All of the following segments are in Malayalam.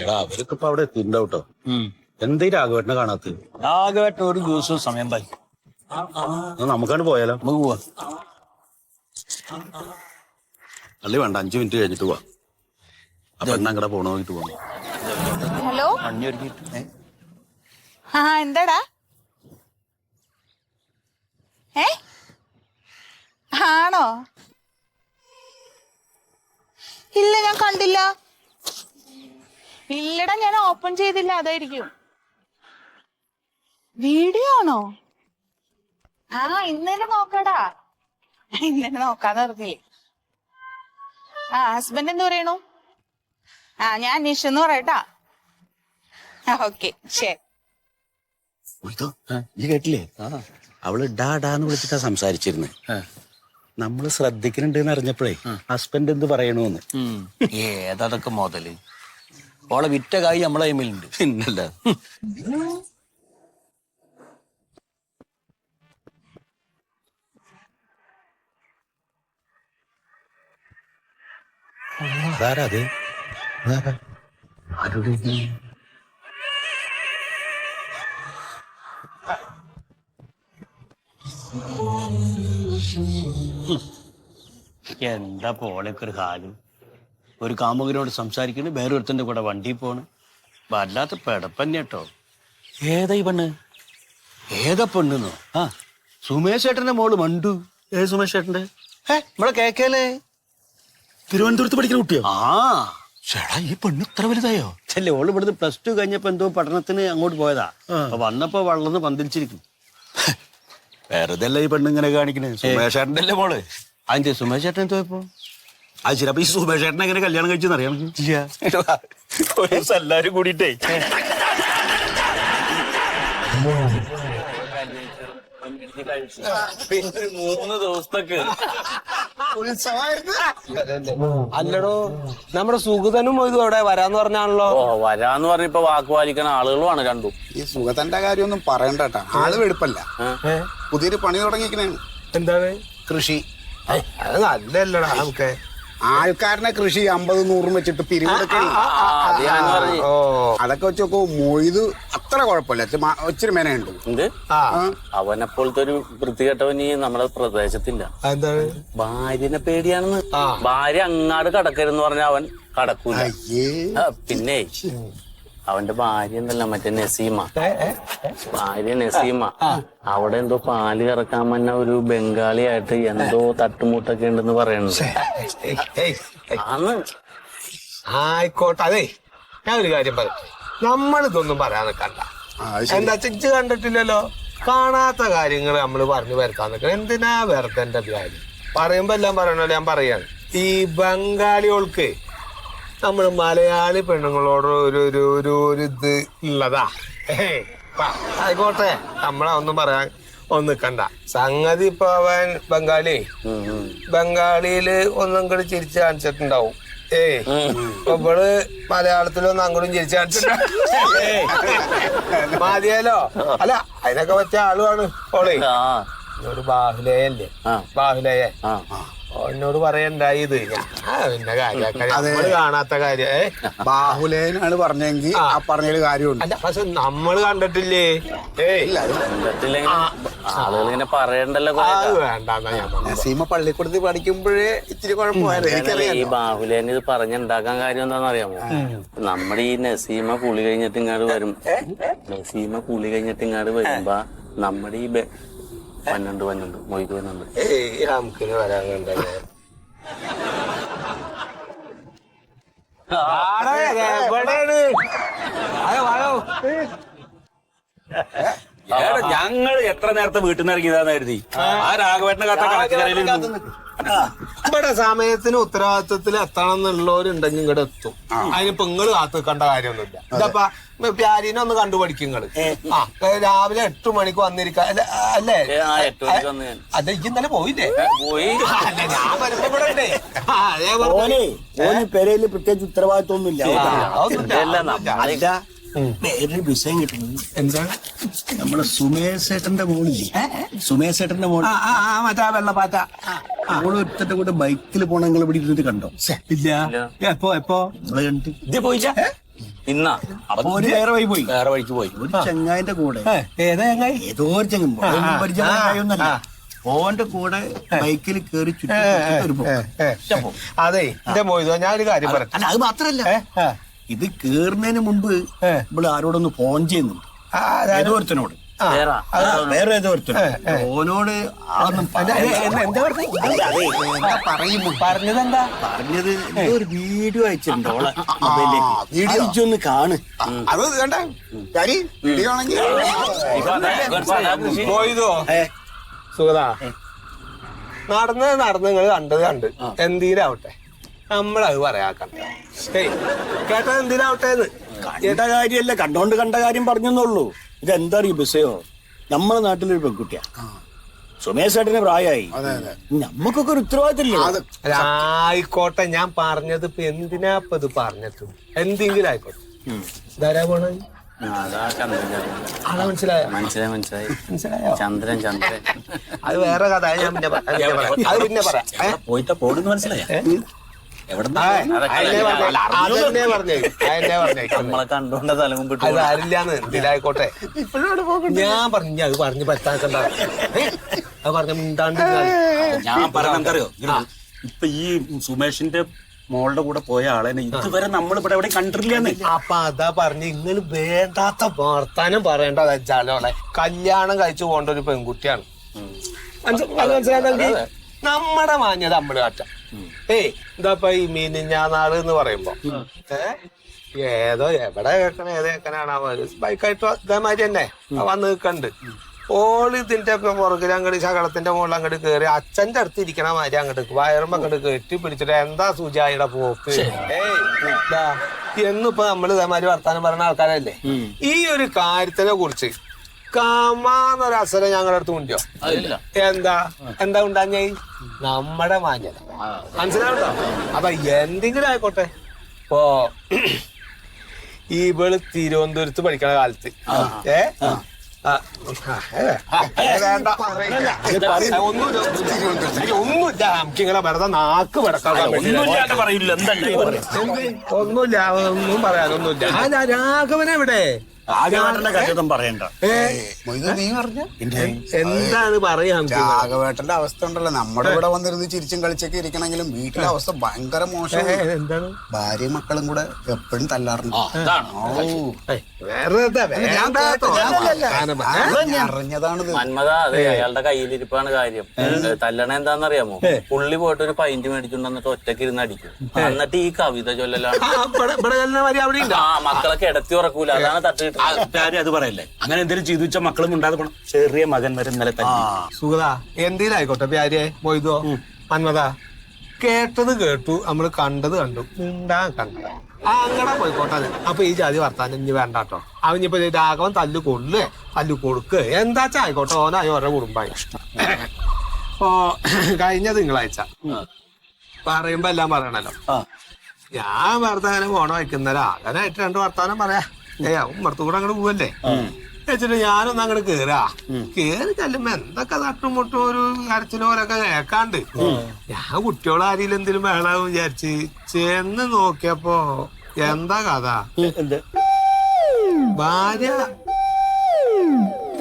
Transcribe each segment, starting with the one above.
എടാ അവരൊക്കെ ഇപ്പൊ അവിടെ എത്തിണ്ടാവട്ടോ. എന്തേ രാഘവേട്ടനെ കാണാത്ത? രാഘവേട്ടൻ ഒരു ദിവസവും സമയം പായി. നമുക്കാണ് പോയാലോ? നമുക്ക് പോവാ. അല്ലേ വേണ്ട, 5 മിനിറ്റ് കഴിഞ്ഞിട്ട് പോവാ. അപ്പൊ എന്നങ്ങടെ പോണ നോക്കിട്ട് പോണോ? ഹലോ, ആ എന്താടാ? ആണോ? ഇല്ല, ഞാൻ കണ്ടില്ല. ഇല്ലടാ, ഞാൻ ഓപ്പൺ ചെയ്തില്ല, അതായിരിക്കും. വീഡിയോ ആണോ? ആ, ഇന്നലെ നോക്കടാ. ഇന്നലെ നോക്കാന്ന് പറഞ്ഞില്ലേ. ആ, ഹസ്ബൻഡ് എന്ത് പറയണു? ആ, ഞാൻ അന്വേഷിച്ചെന്ന് പറയട്ടാ. ഓക്കെ, ശരി. നീ കേട്ടില്ലേ? അവള് ഡാന്ന് വിളിച്ചിട്ടാ സംസാരിച്ചിരുന്നേ. നമ്മള് ശ്രദ്ധിക്കുന്നുണ്ട് അറിഞ്ഞപ്പോഴേ ഹസ്ബൻഡ് എന്ത് പറയണോന്ന്. ഏതൊക്കെ മുതല് ഓളെ വിറ്റ കായ് നമ്മളെ കൈമിലുണ്ട്. പിന്നല്ല. അതാരത്? എന്താ പോളൊക്കെ ഒരു കാലം. ഒരു കാമുകനോട് സംസാരിക്കണ്, വേറൊരുത്തന്റെ കൂടെ വണ്ടി പോണ്. വല്ലാത്ത പെടപ്പന്നെ കേട്ടോ. ഏതാ ഈ പെണ്ണ്? ഏതാ പെണ്ണെന്നോ? ആ, സുമേഷ് ചേട്ടന്റെ മോള് മണ്ടു. ഏത് സുമേഷ് ചേട്ടന്റെ? നമ്മളെ കേക്കല്ലേ, തിരുവനന്തപുരത്ത് പഠിക്കുന്ന കുട്ടിയോ? ആ ചേടാ, ഈ പെണ്ണ് ഇത്ര വലുതായോ? ചെല്ലേ, ഓള് ഇവിടുന്ന് +2 കഴിഞ്ഞപ്പോ എന്തോ പഠനത്തിന് അങ്ങോട്ട് പോയതാ. അപ്പൊ വന്നപ്പോ വളർന്ന് പന്തിരിച്ചിരിക്കും. വെറുതെ അല്ല ഈ പെണ്ണ് ഇങ്ങനെ കാണിക്കണേ. സുമേഷ് ചേട്ടന്റെ അല്ലേ മോള്? അതിന്റെ സുമേഷ് ചേട്ടൻ എന്തോ ഇപ്പൊ? അത് ശരി. അപ്പൊ ഈ സുമേഷ് ചേട്ടനെ എങ്ങനെ കല്യാണം കഴിച്ചെന്നറിയാം? ഒരു ദിവസം എല്ലാരും കൂടിയിട്ടേ 3 ദിവസത്തേക്ക് അല്ലടോ, നമ്മുടെ സുഗതനും ഇത് അവിടെ വരാന്ന് പറഞ്ഞാണല്ലോ. വരാന്ന് പറഞ്ഞിപ്പോ വാക്ക് പാലിക്കണ ആളുകളുമാണ് രണ്ടും. ഈ സുഖത്തിന്റെ കാര്യമൊന്നും പറയണ്ടട്ടാ, ആള് വെടുപ്പല്ല. പുതിയൊരു പണി തുടങ്ങിക്കണേ. എന്താണ്? കൃഷി. അത് നല്ലല്ലടാ. നമുക്ക് ആൾക്കാരനെ കൃഷി 50-100 വെച്ചിട്ട് പിരിവെടുക്കണം. അതൊക്കെ വെച്ച് നോക്കോ, മൊയ്ത് അത്ര കുഴപ്പമില്ല, ഇച്ചിരി മേനുണ്ട്. എന്ത് അവനെപ്പോലത്തെ ഒരു വൃത്തികെട്ടവന് നമ്മുടെ പ്രദേശത്തില്ല. എന്താണ്? ഭാര്യനെ പേടിയാണെന്ന്. ഭാര്യ അങ്ങാട് കടക്കരുന്ന് പറഞ്ഞ അവൻ കടക്കൂല. പിന്നെ അവന്റെ ഭാര്യ ഉണ്ടല്ലോ, മറ്റേ നസീമ. ഭാര്യ നസീമ അവിടെ എന്തോ പാല് കറക്കാൻ വന്ന ഒരു ബംഗാളിയായിട്ട് എന്തോ തട്ടുമുട്ടൊക്കെ ഉണ്ടെന്ന് പറയണത്. ആയിക്കോട്ടെ. അതെ, ഞാൻ ഒരു കാര്യം പറയും. നമ്മളിതൊന്നും പറയാൻ നിൽക്കണ്ട. എന്താ ചിച്ച് കണ്ടിട്ടില്ലല്ലോ. കാണാത്ത കാര്യങ്ങൾ നമ്മൾ പറഞ്ഞു വരുത്താൻ നിൽക്കണം. എന്തിനാ വെറുതെ എന്റെ കാര്യം പറയുമ്പോ എല്ലാം പറയണല്ലോ. ഞാൻ പറയാണ്, ഈ ബംഗാളികൾക്ക് നമ്മൾ മലയാളി പെണ്ണുങ്ങളോട് ഒരു ഇത് ഉള്ളതാ. ആയിക്കോട്ടെ, നമ്മളെ ഒന്നും പറയാൻ ഒന്നും നിൽക്കണ്ട. സംഗതി ഇപ്പൊ അവൻ ബംഗാളിയില് ഒന്നും കൂടി ചിരിച്ച് കാണിച്ചിട്ടുണ്ടാവും. ഇവള് മലയാളത്തിലൊന്നും അങ്ങോട്ടും ചിരിച്ച് കാണിച്ചിട്ടുണ്ടാവും. മതിയല്ലോ. അല്ല, അതിനൊക്കെ പറ്റിയ ആളുമാണ് ഓളെ. ഒരു ബാഹുലേയല്ലേ, ബാഹുലേയ. എന്നോട് പറയണ്ടായി ഇത് പിന്നെ കാര്യം കാണാത്ത കാര്യം. ബാഹുലേനാണ് പറഞ്ഞെങ്കിൽ ആ പറഞ്ഞൊരു കാര്യമുണ്ട്. അല്ല, പക്ഷെ നമ്മള് കണ്ടിട്ടില്ലേ. ആളുകളിങ്ങനെ പറയണ്ടല്ലോ. വേണ്ടെന്നാ ഞാൻ നസീമ പള്ളിക്കൂടത്തിൽ പഠിക്കുമ്പോഴേ ഇത്തിരി കുഴപ്പമായിരുന്നു, എനിക്കറിയാം. ഈ ബാഹുലേനെ ഇത് പറഞ്ഞുണ്ടാക്കാൻ കാര്യം എന്താണെന്ന് അറിയാമോ? നമ്മുടെ ഈ നസീമ കുളി കഴിഞ്ഞിട്ട് ഇങ്ങോട്ട് വരും. നസീമ കുളി കഴിഞ്ഞിട്ട് ഇങ്ങോട്ട് വരുമ്പോ നമ്മുടെ ഈ 12 മൊയ്ത് 12 നമുക്കിന് വരാൻ കണ്ടല്ലേ. ഞങ്ങൾ എത്ര നേരത്തെ വീട്ടിൽ നിന്ന് ഇറങ്ങിയതാന്ന് കരുതി. ആ രാഘവേട്ടനെ ഇവിടെ സമയത്തിന് ഉത്തരവാദിത്വത്തിൽ എത്തണം എന്നുള്ളവരുണ്ടെങ്കിൽ ഇങ്ങോട്ട് എത്തും. അതിനിപ്പോ നിങ്ങള് കാത്തു നിൽക്കേണ്ട കാര്യമൊന്നുമില്ല. ഇതപ്പ പ്യാരീനെ ഒന്ന് കണ്ടുപഠിക്കും നിങ്ങള്. രാവിലെ 8 മണിക്ക് വന്നിരിക്ക അല്ലേ? അല്ല, ഇന്നലെ പോയില്ലേ? അല്ല, ഞാൻ വരുമ്പോ ഇവിടെ ഉണ്ടേ. പെരയില് പ്രത്യേകിച്ച് ഉത്തരവാദിത്വം ഒന്നുമില്ല. വേറൊരു വിഷയം കിട്ടുന്നത് എന്താണ്? നമ്മളെ സുമേഷ് ഏട്ടന്റെ മോളില്ലേ, സുമേഷ് ഏട്ടന്റെ മോള് മറ്റാ വെള്ളപ്പാറ്റ. മോള് ഒരുത്തന്റെ കൂടെ ബൈക്കിൽ പോണ നിങ്ങൾ ഇവിടെ ഇരുന്നിട്ട് കണ്ടോ? ഇല്ല. എപ്പോ നമ്മള് കണ്ടിട്ട് ഇത് പോയിച്ച ഇന്നാ അപ്പൊ ഒരു വേറെ വഴി പോയി, വേറെ വഴിക്ക് പോയി. ഒരു ചങ്ങായിന്റെ കൂടെ ഏതാ ചങ്ങായി? ഏതോ ഒരു ചങ്ങായിന്നല്ല ഓന്റെ കൂടെ ബൈക്കിൽ കയറി അതെ എന്റെ മോയിതോ, ഞാനൊരു കാര്യം പറയാം. അല്ല അത് മാത്രല്ല, ഇത് കേറുന്നതിന് മുമ്പ് ഇവിടെ ആരോടൊന്ന് ഫോൺ ചെയ്യുന്നുണ്ട്, ഏതോ ഒരുത്തനോട്, വേറെ ഏതോ ഒരുത്തനോട്. ഓനോട് എന്താ പറഞ്ഞതെന്താ? പറഞ്ഞത് ഏതോ ഒരു വീഡിയോ അയച്ചിട്ടുണ്ട് ഓളെ മൊബൈലിലേക്ക്, ഒന്ന് കാണ്. അത് കണ്ട വീഡിയോ ആണെങ്കിൽ മോയിതോ സുഖതാ, നടന്ന് നിങ്ങൾ കണ്ട് എന്തിനാവട്ടെ നമ്മളത് പറയാക്കണ്ട. കേട്ടത് എന്തിനാവട്ടെ എന്ന്. കണ്ട കാര്യല്ല, കണ്ടോണ്ട് കണ്ട കാര്യം പറഞ്ഞെന്നുള്ളൂ. ഇതെന്താ അറിയ ബിസയോ, നമ്മളെ നാട്ടിലൊരു പെൺകുട്ടിയാ, സുമേഷ് ഏട്ടന് പ്രായമായി, നമ്മക്കൊക്കെ ഒരു ഉത്തരവാദിത്തമില്ലേ? ആയിക്കോട്ടെ, ഞാൻ പറഞ്ഞത് ഇപ്പൊ എന്തിനാ ഇപ്പൊ ഇത് പറഞ്ഞത്? എന്തെങ്കിലും ആയിക്കോട്ടെ. ധാരാ പോണ ആളെ മനസ്സിലായോ? മനസ്സിലായോ? ചന്ദ്രൻ അത് വേറെ കഥ, ഞാൻ പിന്നെ അത് പിന്നെ പറയാം. പോയിട്ടാ പോണെന്ന് മനസ്സിലായ? അതെന്നെ പറഞ്ഞേ നമ്മളെ കണ്ടോണ്ട തലമുമ്പിട്ട് അത് ആരില്ലാന്ന്. എന്തിനായിക്കോട്ടെ, ഞാൻ പറഞ്ഞു അത് പറഞ്ഞ് പറ്റാക്കണ്ട. അത് പറഞ്ഞ മിണ്ടാണ്ട് ഞാൻ പറഞ്ഞ എന്തറിയോ, ഇപ്പൊ ഈ സുമേഷിന്റെ മോളുടെ കൂടെ പോയ ആളെ ഇതുവരെ നമ്മൾ ഇവിടെ എവിടെ കണ്ടിട്ടില്ലെന്ന്. അപ്പൊ അതാ പറഞ്ഞ് നിങ്ങൾ വേണ്ടാത്ത വർത്താനം പറയേണ്ട വെച്ചാലോളെ. കല്യാണം കഴിച്ചു പോകേണ്ട ഒരു പെൺകുട്ടിയാണ്. മനസ്സിലാക്കി നമ്മടെ മാന്യത നമ്മള് കാറ്റാം. എന്താ ഈ മീനിഞ്ഞാനാള് എന്ന് പറയുമ്പോ ഏതോ എവിടെ കേൾക്കണ ഏത് കേൾക്കണാണ് ബൈക്കായിട്ട് ഇതേമാതിരി തന്നെ വന്ന് നിൽക്കണ്ട്. ഓള് ഇതിന്റെ പുറകിൽ അങ്ങോട്ട് ശകലത്തിന്റെ മുകളിൽ അങ്ങോട്ട് കയറി അച്ഛന്റെ അടുത്ത് ഇരിക്കണ മാതിരി അങ്ങോട്ട് വയറുമ്പോ അങ്ങോട്ട് കെട്ടി പിടിച്ചിട്ട് എന്താ സുജായിയുടെ പോക്ക്. എന്നിപ്പോ നമ്മള് ഇതേമാതിരി വർത്താനം പറയുന്ന ആൾക്കാരല്ലേ. ഈ ഒരു കാര്യത്തിനെ കുറിച്ച് കാമാന്നൊരസരം ഞങ്ങളുടെ അടുത്ത് ഉണ്ടോ? എന്താ ഉണ്ടാഞ്ഞായി നമ്മടെ മാന്യത. മനസ്സിലാവട്ടോ? അപ്പൊ എന്തെങ്കിലും ആയിക്കോട്ടെ. ഇപ്പോ ഇവള് തിരുവനന്തപുരത്ത് പഠിക്കണ കാലത്ത് ഒന്നുമില്ല, നമുക്കിങ്ങനെ വെറുതെ നാക്ക് വെടക്കാൻ ഒന്നുമില്ല, ഒന്നും പറയാനൊന്നുമില്ല. രാഘവൻ എവിടെ? പറയണ്ട. നീ പറഞ്ഞ എന്താണ് പറയാ? രാഘവേട്ടന്റെ അവസ്ഥ ഉണ്ടല്ലോ, നമ്മുടെ ഇവിടെ വന്നിരുന്ന് ചിരിച്ചും കളിച്ചൊക്കെ ഇരിക്കണെങ്കിലും വീട്ടിലെ അവസ്ഥ ഭയങ്കര മോശം. എന്താണ്? ഭാര്യയും മക്കളും കൂടെ എപ്പോഴും തല്ലാറുണ്ട്. അറിഞ്ഞതാണിത്. മന്മത, അതെ അയാളുടെ കയ്യിലിരിപ്പാണ് കാര്യം. തല്ലണ എന്താന്നറിയാമോ? പുള്ളി പോയിട്ട് ഒരു പൈന്റ് മേടിച്ചുകൊണ്ട് വന്നിട്ട് ഒറ്റയ്ക്ക് ഇരുന്ന് അടിക്കും. എന്നിട്ട് ഈ കവിത ചൊല്ലലാണ്. മക്കളെ കിടത്തി ഉറക്കൂല, അതാണ് തട്ടിട്ട്. അത് പറയല്ലേ, അങ്ങനെ എന്തെങ്കിലും ചെയ്തു വെച്ചാൽ മക്കളും ഉണ്ടാതെ പോണം. ചെറിയ മകൻ വരെ ഇന്നലെ തന്നെ. സുഗത, എന്തേലും ആയിക്കോട്ടെ. പ്യാരിയെ മൊയ്തോ മന്മത, കേട്ടത് കേട്ടു, നമ്മള് കണ്ടത് കണ്ടു, കണ്ട അങ്ങനെ പോയിക്കോട്ടെ. അപ്പൊ ഈ ജാതി വർത്താനം ഇനി വേണ്ടാട്ടോ. അവനിപ്പോ രാഘവൻ തല്ലു കൊള്ളു തല്ലു കൊടുക്ക് എന്താച്ചാ ആയിക്കോട്ടെ. ഓനായി ഓരോ കുടുംബായി. ഇപ്പൊ കഴിഞ്ഞ തിങ്കളാഴ്ച പറയുമ്പോ എല്ലാം പറയണല്ലോ. ഞാൻ വെറുതെ അങ്ങനെ പോണ വയ്ക്കുന്നേരം അങ്ങനായിട്ട് രണ്ട് വർത്താനം പറയാ. ഉമ്മർത്ത് കൂടെ അങ്ങോട്ട് പോവല്ലേ വെച്ചിട്ട് ഞാനൊന്നും അങ്ങോട്ട് കേറി ചെല്ലുമ്പോ എന്തൊക്കെ തട്ടും മുട്ടും ഒരു കരച്ചിലോലൊക്കെ കേക്കാണ്ട് ഞാൻ കുട്ടിയോളെ ആരെങ്കിലും എന്തെങ്കിലും വേണമെന്ന് വിചാരിച്ച് ചെന്ന് നോക്കിയപ്പോ എന്താ കഥ? ഭാര്യ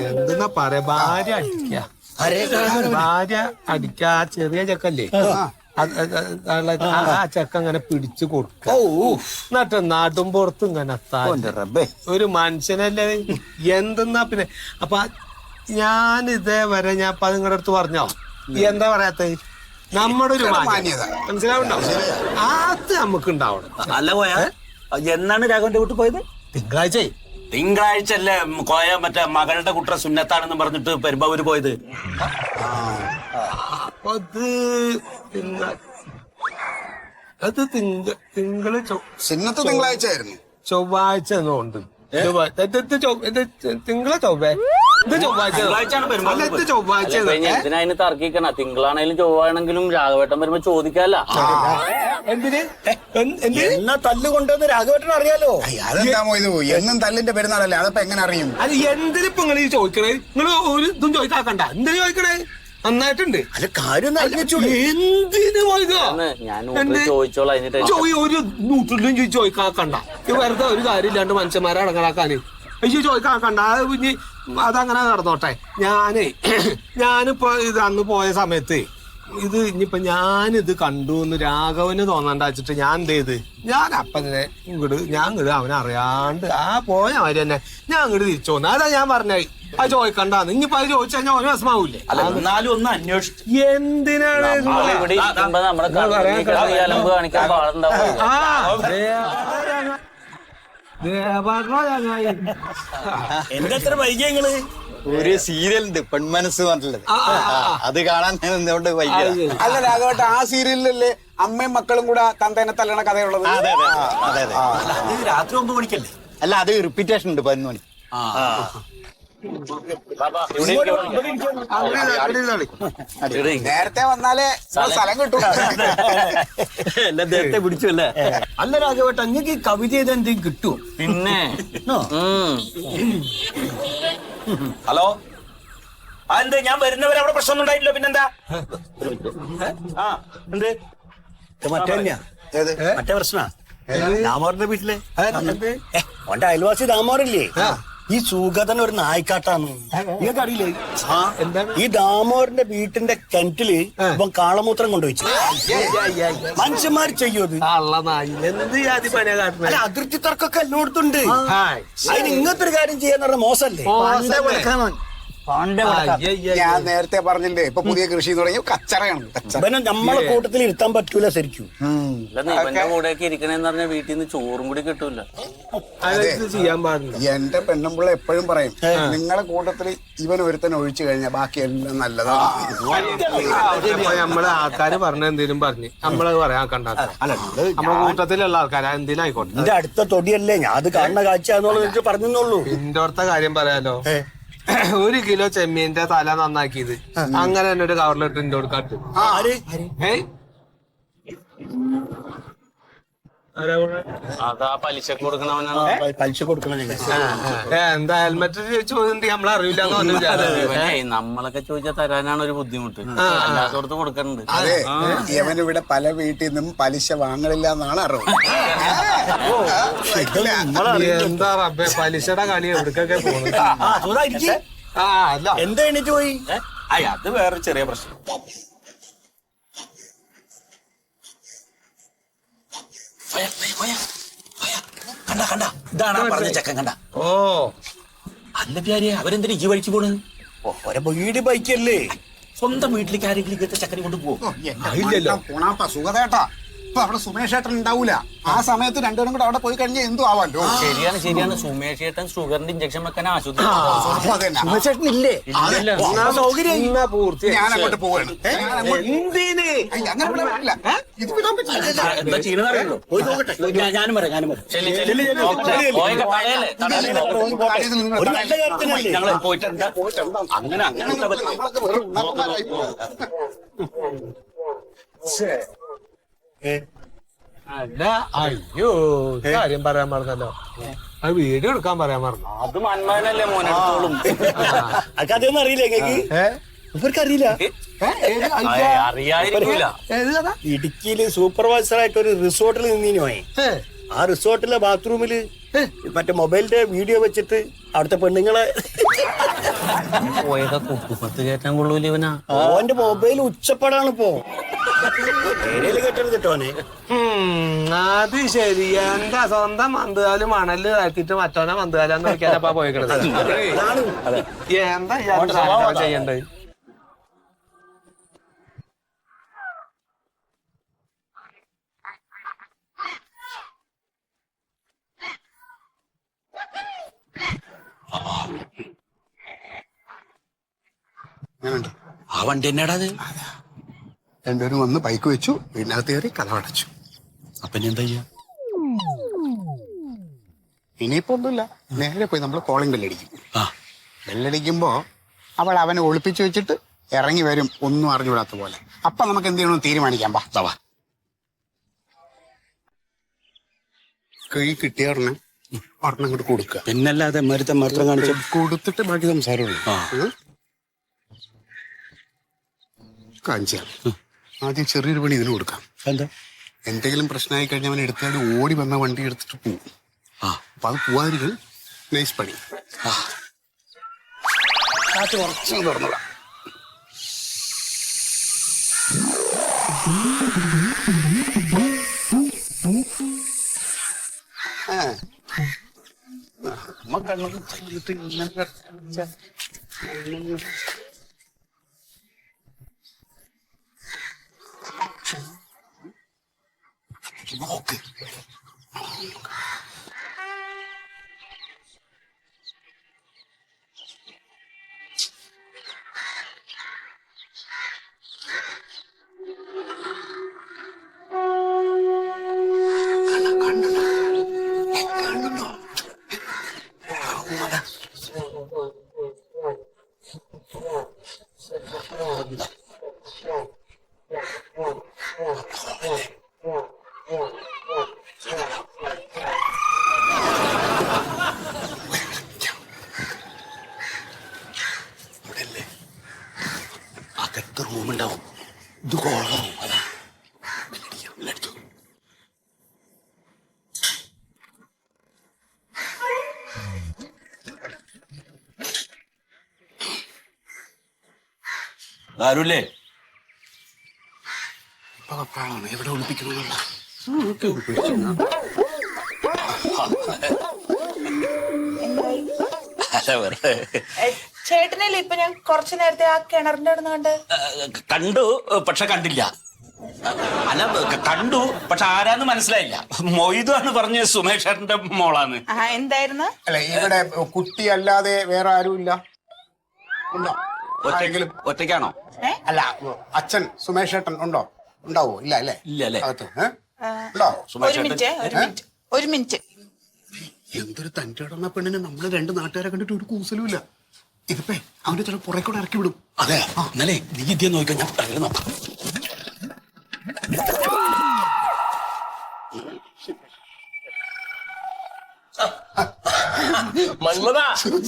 എന്തെന്നാ പറയാ, ഭാര്യ അടിക്കാ. ചെറിയ ചെക്കല്ലേ, ആ ചെക്ക അങ്ങനെ പിടിച്ചു കൊടുക്ക. എന്നിട്ട് നാട്ടും പുറത്തും ഇങ്ങനെ ഒരു മനുഷ്യനല്ലേ എന്തെന്നാ. പിന്നെ അപ്പൊ ഞാൻ ഇതേവരെ ഞാൻ അപ്പൊ നിങ്ങളുടെ അടുത്ത് പറഞ്ഞോ എന്താ പറയാത്ത നമ്മുടെ ഒരു മാന്യത മനസ്സിലാവുണ്ടോ? അത് നമുക്ക് ഉണ്ടാവണം. അല്ല പോയാ എന്നാണ് രാഘവന്റെ വീട്ടിൽ പോയത്? തിങ്കളാഴ്ച അല്ലേ കോയ മറ്റേ മകളുടെ കുട്ട സുന്നത്താണെന്ന് പറഞ്ഞിട്ട് പെരുമ്പാവൂര് പോയത്. അത് തിങ്കള് തിങ്കളാഴ്ച ആയിരുന്നു. ചൊവ്വാഴ്ച എന്നുണ്ട്. തിങ്കള ചൊവ്വേ ഇത് ചൊവ്വാഴ്ച അല്ല ഇത് ചൊവ്വാഴ്ച എന്തിനാ അതിന് തർക്കിക്കണ? തിങ്കളാണേലും ചൊവ്വാണെങ്കിലും രാഘവേട്ടൻ വരുമ്പോ ചോദിക്കാല്ല. എന്തിന് എന്നാ തല്ലുകൊണ്ടെന്ന് രാഘവേട്ടൻ അറിയാലോ. അതെന്താ ഇത് എന്നും തല്ലിന്റെ പെരുന്നാളല്ലേ, അതിപ്പോ എങ്ങനെ അറിയും? അത് എന്തിനിപ്പോ നിങ്ങൾ ഈ ചോദിക്കണേ? നിങ്ങൾ ഒരു ഇതും ചോദിക്കാക്കണ്ട. എന്തിനു ചോദിക്കണേ? നന്നായിട്ടുണ്ട്. അല്ല കാര്യം എന്തിനു ഞാൻ ചോദിച്ചോളാം. അതിന് ഒരു നൂറ്റിലും ചോദിക്കാക്കണ്ട. വെറുതെ ഒരു കാര്യമില്ലാണ്ട് മനുഷ്യന്മാരെ അടങ്ങാക്കാന് ചോദിക്കാക്കണ്ട. ഇനി അതങ്ങനെ നടന്നോട്ടെ. ഞാനിപ്പോ ഇത് അന്ന് പോയ സമയത്ത് ഇത് ഇനിയിപ്പൊ ഞാനിത് കണ്ടു എന്ന് രാഘവന് തോന്നണ്ട വെച്ചിട്ട് ഞാൻ എന്ത് ചെയ്ത്, ഞാൻ അപ്പനെ ഇങ്ങട് അവനെ അറിയാണ്ട് പോയ മാതിരി തന്നെ ഞാൻ ഇങ്ങോട്ട് തിരിച്ചു പോന്നു. അതാ ഞാൻ പറഞ്ഞേ അത് ചോദിക്കണ്ടാന്ന്. ഇനിയിപ്പോ അത് ചോദിച്ചു കഴിഞ്ഞാൽ ഓരോ വിഷമാവൂലേ? എന്നാലും ഒന്ന് അന്വേഷിച്ചു. എന്തിനാണ് കാണിക്കാൻ പാടുണ്ടാവും. എന്റെ എത്ര വൈകിയങ്ങള് ഒരു സീരിയൽ ഉണ്ട് പെൺമനസ് പറഞ്ഞിട്ടുള്ളത്, അത് കാണാൻ എന്തുകൊണ്ട് വൈകിയത്? അല്ല രാഘവേട്ട, ആ സീരിയലിലല്ലേ അമ്മയും മക്കളും കൂടെ തന്തേനെ തല്ലണ കഥയുള്ളത്? അതെ അതെ അതെ അതെ. രാത്രി 9 മണിക്കല്ലേ? അല്ല, അത് റിപ്പീറ്റേഷൻ ഉണ്ട് 11 മണി. നേരത്തെ വന്നാലേ സ്ഥലം കിട്ടും. എല്ലാം നേരത്തെ പിടിച്ചു അല്ലേ? അല്ല രാഘവേട്ട, അങ്ങക്ക് ഈ കവിത ചെയ്ത് എന്തെങ്കിലും കിട്ടുമോ? പിന്നെ ഹലോ, അതെന്താ ഞാൻ വരുന്നവരെ അവിടെ പ്രശ്നമൊന്നും ഉണ്ടായിട്ടില്ല? പിന്നെന്താ? എന്ത് മറ്റേ തന്നെയാ? മറ്റേ പ്രശ്ന ദാമോറിന്റെ വീട്ടില് ഓന്റെ അയൽവാസി ദാമോറില്ലേ, ഈ സുഗതൻ ഒരു നായ്ക്കാട്ടാന്ന് നിങ്ങൾക്ക് അറിയില്ലേ? ഈ ദാമോറിന്റെ വീട്ടിന്റെ കിണറ്റില് ഇപ്പം കാളമൂത്രം കൊണ്ടുവച്ചു. മനുഷ്യന്മാര് ചെയ്യും അത്. എന്ത് ജാതി പണിയാ കാട്ടുന്നത്? അല്ല, അതിർത്തി തർക്കൊക്കെ എല്ലായിടത്തുണ്ട്. അതിന് ഇങ്ങനത്തെ ഒരു കാര്യം ചെയ്യാന്ന് പറഞ്ഞ മോശല്ലേ? ഞാൻ നേരത്തെ പറഞ്ഞില്ലേ, ഇപ്പൊ പുതിയ കൃഷി തുടങ്ങി കച്ചറയാണ്. ഇവനെ നമ്മളെ കൂട്ടത്തിൽ ഇരുത്താൻ പറ്റൂല ശരിക്കും. ഇവന്റെ കൂടെയൊക്കെ ഇരിക്കണേന്ന് പറഞ്ഞാൽ വീട്ടിൽ നിന്ന് ചോറും കൂടി കിട്ടൂല. ചെയ്യാൻ പാടില്ല. എന്റെ പെണ്ണുമ്പിള്ള എപ്പോഴും പറയും, നിങ്ങളെ കൂട്ടത്തിൽ ഇവൻ ഒരുത്തൻ ഒഴിച്ചു കഴിഞ്ഞാൽ ബാക്കി എല്ലാം നല്ലതാണ്. നമ്മളെ ആൾക്കാര് പറഞ്ഞ എന്തേലും പറഞ്ഞ് നമ്മളത് പറയാൻ കണ്ടാത്ത നമ്മളെ കൂട്ടത്തിലുള്ള ആൾക്കാരാ എന്തിനും ആയിക്കോട്ടെ. എന്റെ അടുത്ത തൊടിയല്ലേ, ഞാൻ അത് കാണുന്ന കാഴ്ച പറഞ്ഞെന്നുള്ളൂ. എന്റെ അടുത്ത കാര്യം പറയാലോ, 1 കിലോ ചെമ്മീന്റെ തല നന്നാക്കിയത് അങ്ങനെ തന്നെ ഒരു കവറിലിട്ട് എന്റെ കൊടുക്കാട്ട്. അതാ പലിശ കൊടുക്കണവനാണ്. പലിശ കൊടുക്കണം. എന്താ ഹെൽമെറ്റ് ചോദിച്ചിട്ട് നമ്മളറിയില്ല. നമ്മളൊക്കെ ചോദിച്ചാൽ തരാനാണ് ഒരു ബുദ്ധിമുട്ട്. അല്ലാത്തടത്ത് കൊടുക്കണ്ട്. അതെ, ഇവനിവിടെ പല വീട്ടിൽ നിന്നും പലിശ വാങ്ങലില്ല എന്നാണ് അറിവ്. എന്താ റബ്ബേ പലിശയുടെ കളി എവിടേക്കൊക്കെ പോകുന്നത്? എന്താ എണീറ്റ് പോയി? അത് വേറെ ചെറിയ പ്രശ്നം. കണ്ട കണ്ട, ഇതാണ് പറഞ്ഞ ചെക്കൻ. കണ്ട? ഓ അല്ല പ്യാരിയെ, അവരെന്തിനാ ഈ വഴിക്ക് പോണ്? ഓരോ വീട് ബൈക്കല്ലേ, സ്വന്തം വീട്ടിലേക്ക് ആരെങ്കിലും ഇങ്ങനത്തെ ചക്കനെ കൊണ്ട് പോകും. സുഖതേട്ടാ, ഇപ്പൊ അവിടെ സുമേഷ് ഏട്ടൻ ഉണ്ടാവൂല. ആ സമയത്ത് രണ്ടുപേരും കൂടെ അവിടെ പോയി കഴിഞ്ഞാൽ എന്തു ആവാലോ. ശരിയാണ്. സുമേഷ് ചേട്ടൻ ഷുഗറിന്റെ ഇഞ്ചക്ഷൻ വെക്കാൻ ആശുപത്രി. സുമേഷ് ഏട്ടൻ ഇല്ലേ? സൗകര്യം ഞാൻ അങ്ങോട്ട് പോവാണ്. അങ്ങനെ വിടാൻ പറ്റില്ല. ഇത് വിടാൻ പറ്റില്ല. എന്താ ചെയ്യണമെന്നറിയല്ലോ? പോയി നോക്കട്ടെ. ഞാനും വരാം. ഒരു നല്ല കാര്യത്തിനല്ലേ ഞങ്ങൾ പോയിട്ട് അങ്ങനെ അല്ല, അയ്യോ കാര്യം പറയാൻ പറഞ്ഞല്ലോ, അത് വീഡിയോ എടുക്കാൻ പറയാൻ പറഞ്ഞു. അത് മന്മനല്ലേ മോനെടുത്തോളും. അതൊന്നും അറിയില്ല ഇവർക്ക് അറിയില്ല. അറിയാതിരിക്കില്ല. ഇടുക്കിയില് സൂപ്പർവൈസർ ആയിട്ട് ഒരു റിസോർട്ടിൽ നിന്നീനുമായി. ആ റിസോർട്ടിലെ ബാത്റൂമില് മറ്റേ മൊബൈലിന്റെ വീഡിയോ വെച്ചിട്ട് അവിടുത്തെ പെണ്ണുങ്ങളെ പോയൊക്കെ കുട്ടിപ്പത്ത് കയറ്റാൻ കൊള്ളൂല ഇവനാ. ഓന്റെ മൊബൈൽ ഉച്ചപ്പാടാണ് ഇപ്പോ. കേട്ടോനെ. അത് ശരി. എന്റെ സ്വന്തം മന്തുകാല് മണല് ആക്കിട്ട് മറ്റോനെ മന്തുകാലെന്ന് നോക്കിയാലപ്പാ പോയിക്കണത്. എന്താ ചെയ്യണ്ടേ? ആ വണ്ടി തന്നെയാടാ അത്. രണ്ടുപേരും വന്ന് ബൈക്ക് വെച്ചു, വീടിനകത്ത് കയറി കഥ അടച്ചു. അപ്പൊ ഇനി എന്താ ചെയ്യാ? ഇനിയിപ്പോ ഒന്നുമില്ല, നേരെ പോയി നമ്മൾ കോളിംഗ് ബെല്ല് അടിക്കും. ബെല്ലടിക്കുമ്പോ അവൾ അവനെ ഒളിപ്പിച്ചു വെച്ചിട്ട് ഇറങ്ങി വരും, ഒന്നും അറിഞ്ഞുവിടാത്ത പോലെ. അപ്പൊ നമുക്ക് എന്ത് ചെയ്യണമെന്ന് തീരുമാനിക്കാം. വാ കൈ കിട്ടിയ ഒരെണ്ണം അങ്ങോട്ട് കൊടുക്കുക. പിന്നല്ലാതെ മരുത്തം കാണിച്ചു കൊടുത്തിട്ട് ബാക്കി സംസാരമുള്ളൂ. കാണിച്ചാൽ ആദ്യം ചെറിയൊരു പണി ഇതിന് കൊടുക്കാം. എന്താ? എന്തെങ്കിലും പ്രശ്നമായി കഴിഞ്ഞാൽ അവൻ എടുത്താൽ ഓടി വന്ന വണ്ടി എടുത്തിട്ട് പോവും. അപ്പൊ അത് പോവാതിരിക്കും. നൈസ് പണി. കാറ്റ് കുറച്ചും തുറന്നോളാം. നോക്ക്. അകത്ത് റൂമുണ്ടാവും. ഇത് കോളാവും. ആരുല്ലേ? എവിടെ ഒളിപ്പിക്കണമെന്നുള്ള ചേട്ടനല്ലേ ഇപ്പൊ ഞാൻ കുറച്ചു നേരത്തെ ആ കിണറിന്റെ അടുത്ത് കണ്ടു, പക്ഷെ കണ്ടില്ല. അല്ല, കണ്ടു, പക്ഷെ ആരാന്ന് മനസ്സിലായില്ല. മൊയ്തു ആണ് പറഞ്ഞ സുമേഷ് ചേട്ടന്റെ മോളാന്ന്. എന്തായിരുന്നു? അല്ല, ഇവിടെ കുട്ടി അല്ലാതെ വേറെ ആരും ഇല്ല. ഉണ്ടോ? ഒറ്റയ്ക്കാണോ? അല്ല, അച്ഛൻ സുമേഷ് ഏട്ടൻ ഉണ്ടോ? ഉണ്ടാവോ? ഇല്ല അല്ലേ? ഇല്ല അല്ലേ? ഉണ്ടോ? ഒരു മിനിറ്റ്. എന്തൊരു തൻ്റെ ഇടന്ന പെണ്ണിനെ നമ്മള് രണ്ട് നാട്ടുകാരെ കണ്ടിട്ട് ഒരു കൂസലും ഇല്ല. ഇതിപ്പോ അവന്റെ ചില പുറകെ കൂടെ ഇറക്കി വിടും. അതെ, എന്നാലേ നീ ഇതേ നോക്കാം, ഞാൻ അങ്ങനെ നോക്കാം.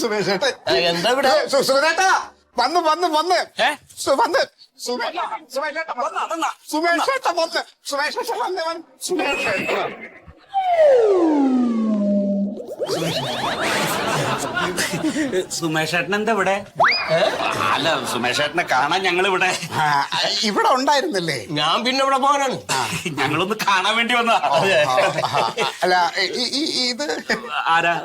സുമേഷ് ഏട്ടൻ എന്താ ഇവിടെ? സുമേഷേട്ടാ വന്ന് വന്ന് വന്ന് വന്ന് സുമേഷേട്ട വന്ന് സുമേഷേട്ട വന്ന് സുമേഷേട്ട വന്ന് വന്ന് സുമേഷേട്ട സുമേഷ് ചേട്ടൻ എന്താ ഇവിടെ? അല്ല, സുമേഷ് ചേട്ടനെ കാണാൻ ഞങ്ങൾ ഇവിടെ ഇവിടെ ഉണ്ടായിരുന്നല്ലേ? ഞാൻ പിന്നെ ഇവിടെ പോകാനാണ്. ഞങ്ങളൊന്ന് കാണാൻ വേണ്ടി വന്നാ. അല്ല, ഇത് ആരാ?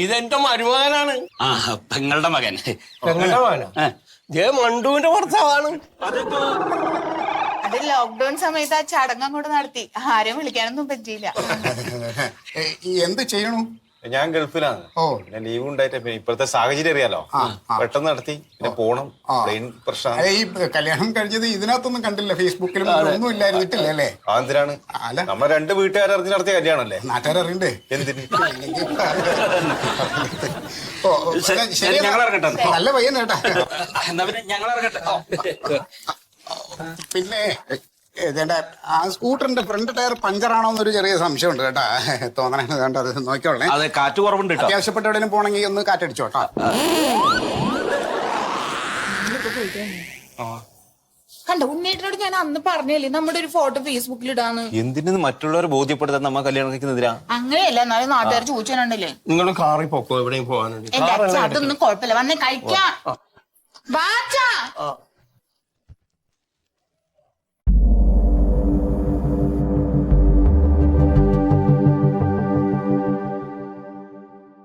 ഇതെന്റെ മരുമകനാണ്. ആ, പെങ്ങളുടെ മകൻ. പെങ്ങളുടെ മകനാ? ജയ മണ്ടുവിന്റെ ഭർത്താവാണ്. അത് ലോക്ക്ഡൌൺ സമയത്ത് ആ ചടങ്ങ് അങ്ങോട്ട് നടത്തി. ആരെയും വിളിക്കാനൊന്നും പറ്റിയില്ല. എന്ത് ചെയ്യണു? ഞാൻ ഗൾഫിലാണ്. പിന്നെ ലീവ് ഉണ്ടായിട്ട് പിന്നെ ഇപ്പോഴത്തെ സാഹചര്യം അറിയാലോ, പെട്ടെന്ന് നടത്തി. പിന്നെ പോണം, പ്ലെയിൻ പ്രശ്നമാണ്. ഈ കല്യാണം കഴിഞ്ഞത് ഇതിനകത്തൊന്നും കണ്ടില്ല, ഫേസ്ബുക്കിലും ഒന്നും ഇല്ലായിരുന്നിട്ടില്ല അല്ലേ? എന്തിനാണ്? നമ്മൾ രണ്ട് വീട്ടുകാരെ അറിഞ്ഞ് നടത്തിയ കല്യാണല്ലേ? നാട്ടുകാരറിയണ്ടേ? എന്തിന്? ഞങ്ങൾ ഇറങ്ങട്ടെ. നല്ല പയ്യൻ കേട്ടാ. എന്നാ പിന്നെ ഞങ്ങൾ ഇറങ്ങട്ടെ. പിന്നെ ഇതേണ്ട ആ സ്കൂട്ടറിന്റെ ഫ്രണ്ട് ടയർ പഞ്ചറാണോ എന്നൊരു ചെറിയ സംശയമുണ്ട് കേട്ടാ. തോന്നണേ വേണ്ട, അത് നോക്കിയോളേ. അതെ, കാറ്റ് കുറവുണ്ട്. അത്യാവശ്യപ്പെട്ട എവിടെയും പോണെങ്കിൽ ഒന്ന് കാറ്റടിച്ചോട്ടാ. കണ്ടോ, ഉണ്ണീട്ടിനോട് ഞാൻ അന്ന് പറഞ്ഞല്ലേ നമ്മുടെ ഒരു ഫോട്ടോ ഫേസ്ബുക്കിൽ ഇടാന്ന്. എന്തിനു മറ്റുള്ളവരെ ബോധ്യപ്പെടുത്താൻ നമ്മ കല്യാണം കഴിക്കുന്നതിനാ? അങ്ങനെയല്ല, എന്നാലും നാട്ടുകാർ ചോദിച്ചാലുണ്ടല്ലേ. നിങ്ങൾ കാറിൽ പൊക്കോ, എവിടെയും പോകാനുണ്ട്. എന്റെ അച്ഛൻ അതൊന്നും കുഴപ്പമില്ല, വന്ന് കഴിക്കാം. വാച്ചാ